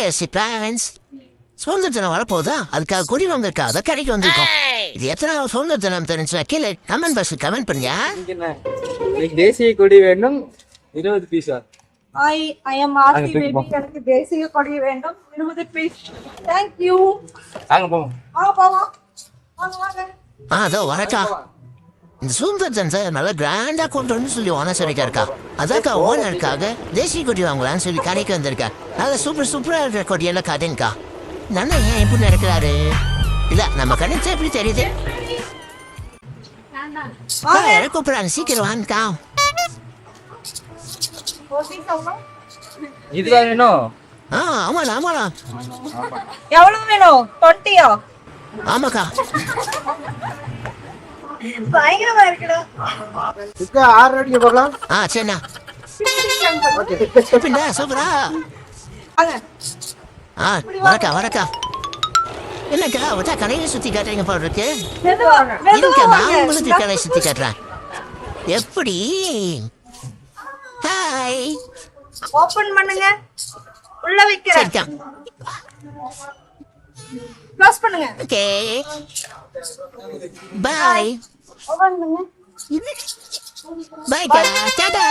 S parents சுதந்திர தினம் வரப்போதா அதுக்காக கொடி வந்திருக்கா அதை கடைக்கு வந்திருக்கோம். இது எத்தனை சுதந்திர தினம் தெரிஞ்சா கீழே கமெண்ட் பாக்ஸ் கமெண்ட் பண்ணியா. தேசிய கொடி வேண்டும் 20 பீஸா. I am Aarti baby. எனக்கு தேசிய கொடி வேண்டும் 20 பீஸ். Thank you. வாங்க போவோம். போவோம். வாங்க. அதோ வரக்கா. இந்த சுதந்திர தினத்தை நல்லா கிராண்டா கொண்டு வந்து சொல்லி ஓனசரிக்கா இருக்கா. அதாக்கா ஓனருக்காக தேசிய கொடி வாங்கலான்னு சொல்லி கடைக்கு வந்திருக்கா. நல்லா சூப்பரா இருக்கிற கொடியெல்லாம் காட்டுங்கக்கா. நன்னா ஏன் எப்படி நடக்கிறாரு இல்ல நம்ம கணிச்சு எப்படி தெரியுது. கூப்பிடுறாங்க சீக்கிரம் வாங்கக்கா. இதுதான் வேணும். ஆமாடா. எவ்வளவு வேணும்? 20யா? ஆமாக்கா. பயங்கரமா இருக்குடா. இதுக்கு 6 அடிக்கு போடலாம். சரிண்ணா. பின்ன சூப்பரா. வரக்கா. என்னக்கா வச்சா கடையை சுத்தி காட்டுறீங்க போல இருக்கு. நான் உங்களுக்கு கடையை சுத்தி காட்டுறேன். எப்படி? ஹாய். ஓபன் பண்ணுங்க. உள்ள வைக்கிறேன். சரிக்கா. க்ளோஸ் பண்ணுங்க. ஓகே. பை. ஓபன் பண்ணுங்க. பை கா. டாடா.